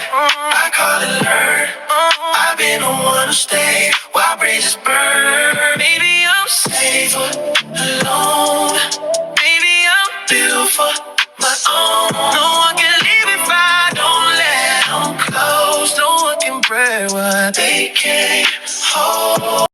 I call it learn. I've been the one to stay while bridges burn. Maybe I'm safe alone. Maybe I'm built for my own. No one can leave if I don't let them close. No one can break what they can't hold.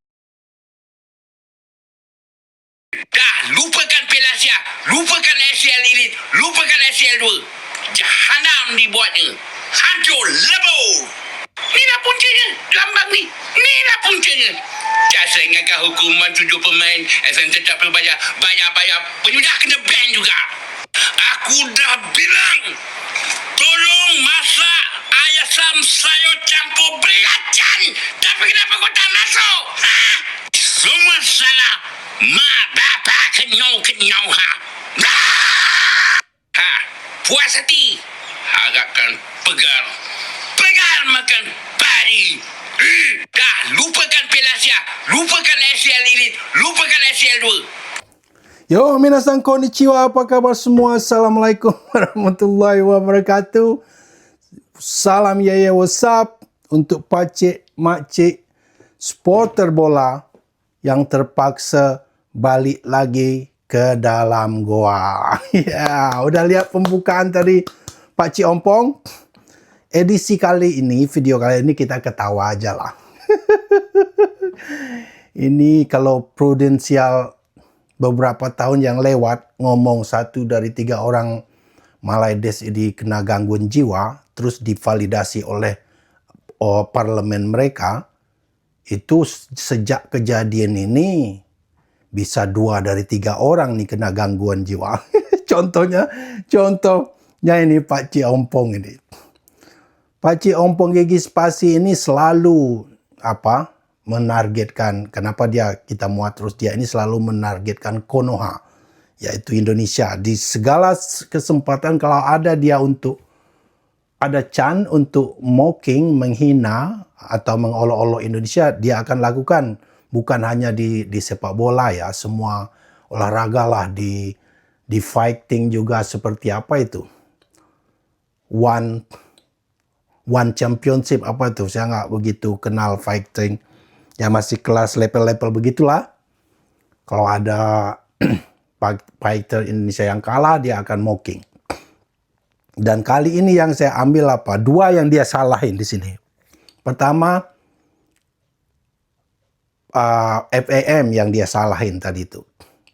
Dah, lupakan Piala Asia, lupakan ACL Elite, lupakan ACL 2. Jahanam dibuatnya. Hancur, lebur. Inilah puncanya, lambang ni. Inilah puncanya. Saya ingatkan hukuman 7 pemain akan tetap berbayar. Bayar. Penyudah kena ban juga. Aku dah bilang, tolong masak ayam sayur campur belacan. Tapi kenapa kau tak masuk? Ha? Semua salah. Mak bapak kenyau ha. Ha, puas hati. Harapkan pegar makan padi. Dah, lupakan Piala Asia, lupakan ACL Elite, lupakan ACL 2. Yo, minasan konnichiwa, apa kabar semua? Assalamualaikum warahmatullahi wabarakatuh. Salam yaya, what's up? Untuk pakcik, makcik, supporter bola yang terpaksa balik lagi ke dalam goa. Ya, udah lihat pembukaan tadi Pakcik Ompong? Edisi kali ini, video kali ini kita ketawa aja lah. Ini kalau prudensial beberapa tahun yang lewat ngomong 1 dari 3 orang Malaides ini kena gangguan jiwa, terus divalidasi oleh parlemen mereka, itu sejak kejadian ini bisa 2 dari 3 orang nih kena gangguan jiwa. Contohnya ini Pakcik Ompong ini. Pakcik Ompong Gigi Spasi ini selalu menargetkan, kenapa kita muat terus dia ini selalu menargetkan Konoha, yaitu Indonesia. Di segala kesempatan kalau ada dia ada chance untuk mocking, menghina atau mengolok-olok Indonesia, dia akan lakukan. Bukan hanya di sepak bola ya, semua olahraga lah, di fighting juga seperti apa itu. One championship apa itu, saya nggak begitu kenal fighting. Ya masih kelas level-level begitulah. Kalau ada fighter Indonesia yang kalah, dia akan mocking. Dan kali ini yang saya ambil 2 yang dia salahin di sini. Pertama, FAM yang dia salahin tadi itu.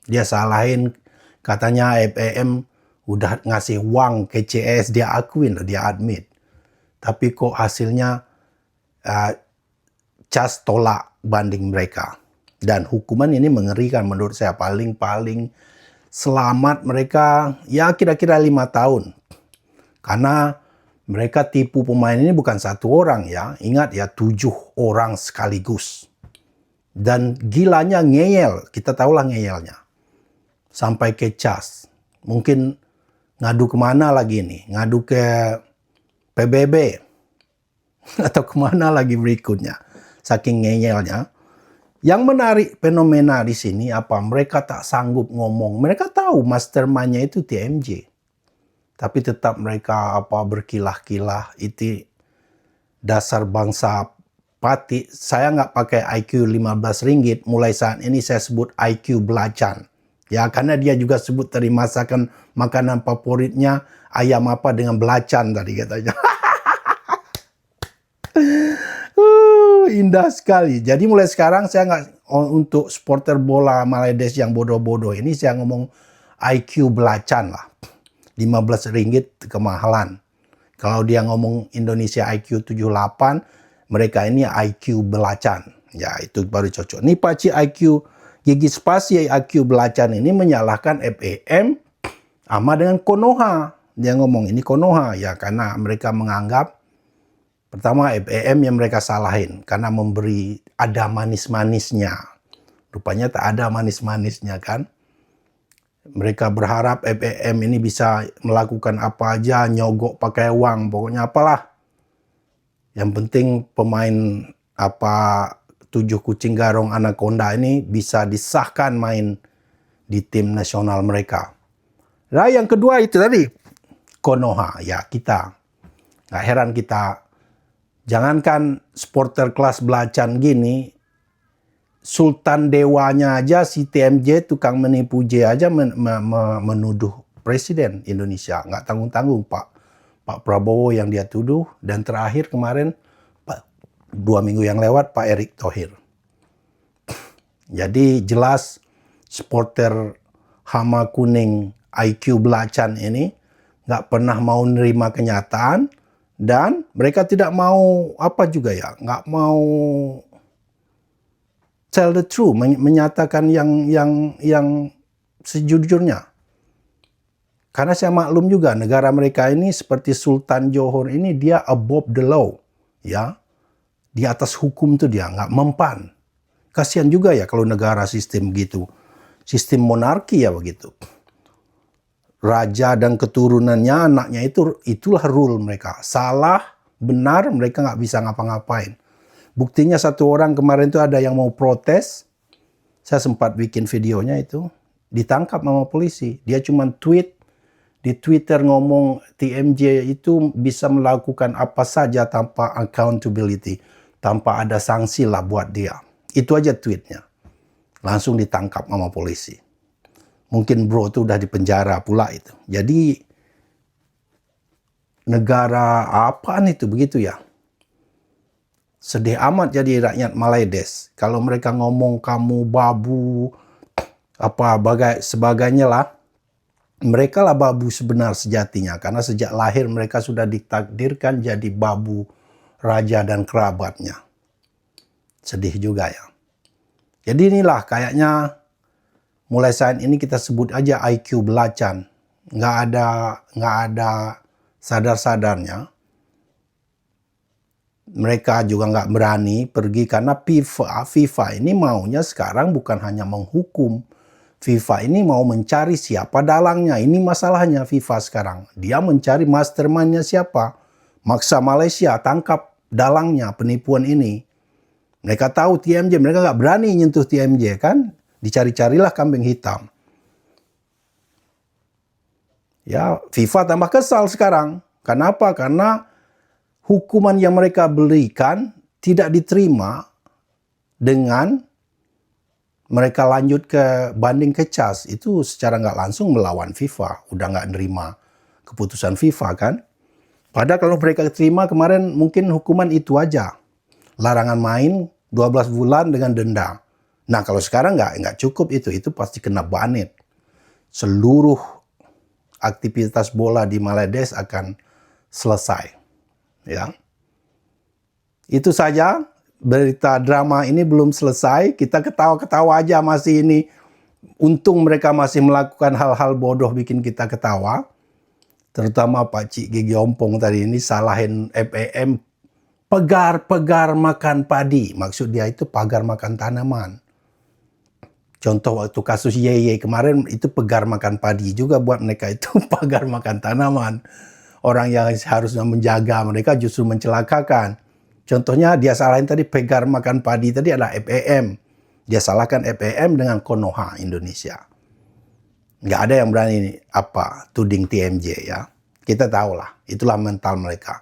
Dia salahin katanya FAM udah ngasih uang ke CS, dia akuin, dia admit. Tapi kok hasilnya CAS tolak banding mereka. Dan hukuman ini mengerikan menurut saya. Paling selamat mereka ya kira-kira 5 tahun. Karena mereka tipu pemain ini bukan 1 orang ya. Ingat ya, 7 orang sekaligus. Dan gilanya ngeyel. Kita tahulah ngeyelnya. Sampai ke CAS. Mungkin ngadu kemana lagi nih? Ngadu ke PBB atau kemana lagi berikutnya, saking ngeyelnya. Yang menarik fenomena di sini mereka tak sanggup ngomong. Mereka tahu mastermind-nya itu TMJ, tapi tetap mereka berkilah-kilah. Itu dasar bangsa pati. Saya nggak pakai IQ 15 ringgit, mulai saat ini saya sebut IQ belacan. Ya, karena dia juga sebut tadi masakan makanan favoritnya ayam dengan belacan tadi katanya. Indah sekali. Jadi mulai sekarang saya nggak, untuk supporter bola Malaides yang bodoh-bodoh ini, saya ngomong IQ belacan lah. 15 ringgit kemahalan. Kalau dia ngomong Indonesia IQ 78, mereka ini IQ belacan. Ya, itu baru cocok. Ini Pakcik IQ Gigi Spasi IQ belacan ini menyalahkan FAM sama dengan Konoha. Dia ngomong ini Konoha ya, karena mereka menganggap pertama FAM yang mereka salahin karena memberi ada manis-manisnya. Rupanya tak ada manis-manisnya kan. Mereka berharap FAM ini bisa melakukan apa aja, nyogok pakai uang, pokoknya apalah. Yang penting pemain 7 kucing garong anaconda ini bisa disahkan main di tim nasional mereka. Nah yang kedua itu tadi, Konoha. Ya kita, nggak heran kita Jangankan supporter kelas belacan gini, Sultan Dewanya aja si TMJ tukang menipu J aja menuduh Presiden Indonesia. Nggak tanggung-tanggung Pak Prabowo yang dia tuduh. Dan terakhir kemarin 2 minggu yang lewat Pak Erick Thohir. Jadi jelas supporter Hama Kuning IQ belacan ini nggak pernah mau nerima kenyataan dan mereka tidak mau nggak mau tell the truth, menyatakan yang sejujurnya. Karena saya maklum juga negara mereka ini seperti Sultan Johor ini dia above the law, ya, di atas hukum tuh dia nggak mempan. Kasihan juga ya kalau negara sistem gitu. Sistem monarki ya begitu. Raja dan keturunannya, anaknya itulah rule mereka. Salah, benar, mereka nggak bisa ngapa-ngapain. Buktinya satu orang kemarin itu ada yang mau protes. Saya sempat bikin videonya itu. Ditangkap sama polisi. Dia cuma tweet. Di Twitter ngomong TMJ itu bisa melakukan apa saja tanpa accountability. Tanpa ada sanksi lah buat dia. Itu aja tweetnya. Langsung ditangkap sama polisi. Mungkin bro itu udah di penjara pula itu. Jadi negara apaan itu begitu ya? Sedih amat jadi rakyat Malaides. Kalau mereka ngomong kamu babu, sebagainya lah. Mereka lah babu sebenar sejatinya. Karena sejak lahir mereka sudah ditakdirkan jadi babu raja dan kerabatnya. Sedih juga ya. Jadi inilah kayaknya mulai saat ini kita sebut aja IQ belacan. Nggak ada sadar-sadarnya. Mereka juga nggak berani pergi karena FIFA ini maunya sekarang bukan hanya menghukum. FIFA ini mau mencari siapa dalangnya. Ini masalahnya FIFA sekarang. Dia mencari mastermind-nya siapa. Maksa Malaysia tangkap dalangnya penipuan ini. Mereka tahu TMJ, mereka nggak berani nyentuh TMJ kan. Dicari-carilah kambing hitam. Ya, FIFA tambah kesal sekarang. Kenapa? Karena hukuman yang mereka berikan tidak diterima dengan mereka lanjut ke banding ke CAS. Itu secara nggak langsung melawan FIFA. Udah nggak nerima keputusan FIFA kan. Padahal kalau mereka terima kemarin mungkin hukuman itu aja. Larangan main 12 bulan dengan denda. Nah kalau sekarang nggak cukup itu pasti kena banit. Seluruh aktivitas bola di Malaides akan selesai. Ya, itu saja berita drama ini belum selesai. Kita ketawa-ketawa aja masih ini. Untung mereka masih melakukan hal-hal bodoh bikin kita ketawa. Terutama Pak Cik Gigi Ompong tadi ini salahin FAM pegar makan padi. Maksud dia itu pagar makan tanaman. Contoh waktu kasus YY kemarin itu pegar makan padi juga buat mereka itu pagar makan tanaman. Orang yang harusnya menjaga mereka justru mencelakakan. Contohnya dia salahin tadi pegar makan padi tadi adalah FAM. Dia salahkan FAM dengan Konoha Indonesia. Nggak ada yang berani tuding TMJ ya. Kita tahulah, itulah mental mereka.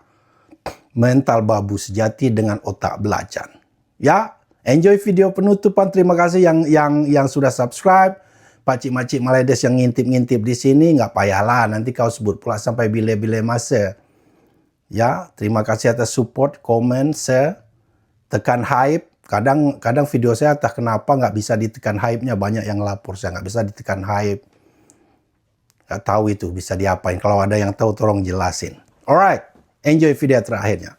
Mental babu sejati dengan otak belacan. Ya, enjoy video penutupan. Terima kasih yang sudah subscribe. Pakcik-makcik Malaides yang ngintip-ngintip di sini, nggak payahlah. Nanti kau sebut pula sampai bila-bila masa. Ya, terima kasih atas support, komen, share, tekan hype. Kadang video saya entah kenapa nggak bisa ditekan hype-nya. Banyak yang lapor saya nggak bisa ditekan hype. Nggak tahu itu bisa diapain. Kalau ada yang tahu tolong jelasin. Alright, enjoy video terakhirnya.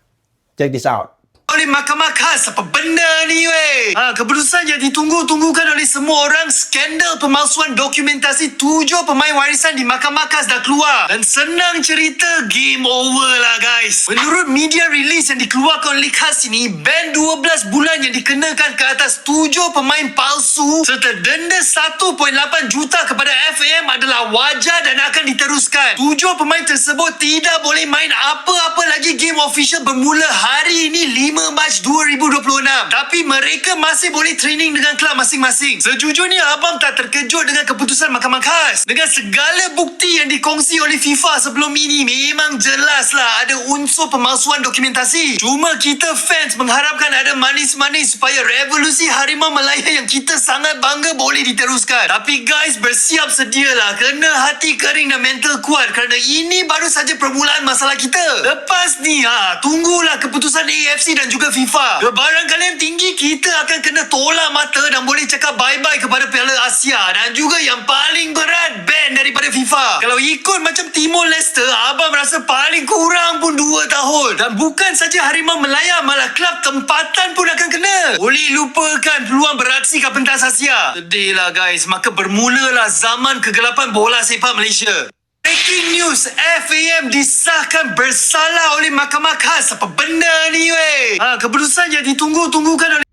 Check this out. Oleh Mahkamah Khas, apa benda ni weh? Keputusan yang ditunggu-tunggukan oleh semua orang, skandal pemalsuan dokumentasi 7 pemain warisan di Mahkamah Khas dah keluar. Dan senang cerita, game over lah guys. Menurut media release yang dikeluarkan oleh Khas ini, ban 12 bulan yang dikenakan ke atas 7 pemain palsu serta denda 1.8 juta kepada FAM adalah wajar dan akan diteruskan. 7 pemain tersebut tidak boleh main apa-apa lagi game official bermula hari ini 5 Mac 2026. Tapi mereka masih boleh training dengan kelab masing-masing. Sejujurnya abang tak terkejut dengan keputusan Mahkamah KAS. Dengan segala bukti yang dikongsi oleh FIFA sebelum ini, memang jelaslah ada unsur pemalsuan dokumentasi. Cuma kita fans mengharapkan ada manis-manis supaya revolusi Harimau Malaya yang kita sangat bangga boleh diteruskan. Tapi guys, bersiap sedialah. Kena hati kering dan mental kuat kerana ini baru saja permulaan masalah kita. Lepas ni, tunggulah keputusan AFC dan juga FIFA. Kebaran kalian tinggi, kita akan kena tolak mata dan boleh cakap bye-bye kepada Piala Asia. Dan juga yang paling berat, ban daripada FIFA. Kalau ikut macam Timor Leste, abang rasa paling kurang pun 2 tahun. Dan bukan saja Harimau Melaya, malah klub tempatan pun akan kena. Boleh lupakan peluang beraksi ke pentas Asia. Sedihlah guys, maka bermulalah zaman kegelapan bola sepak Malaysia. Breaking news, FAM disahkan bersalah oleh Mahkamah KAS. Apa benda ni weh? Keputusan yang ditunggu-tunggukan oleh